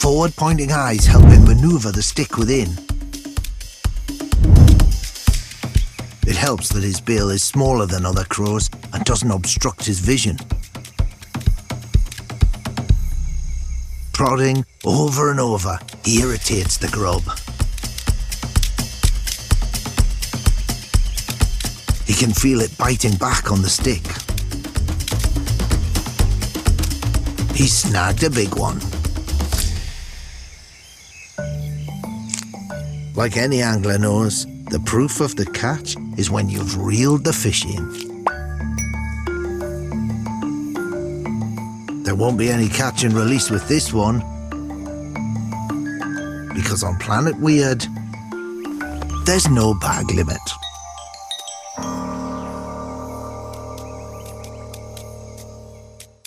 forward-pointing eyes help him maneuver the stick within. It helps that his bill is smaller than other crows and doesn't obstruct his vision. Prodding over and over irritates the grub. He can feel it biting back on the stick. He's snagged a big one. Like any angler knows, the proof of the catch is when you've reeled the fish in. There won't be any catch and release with this one, because on Planet Weird, there's no bag limit.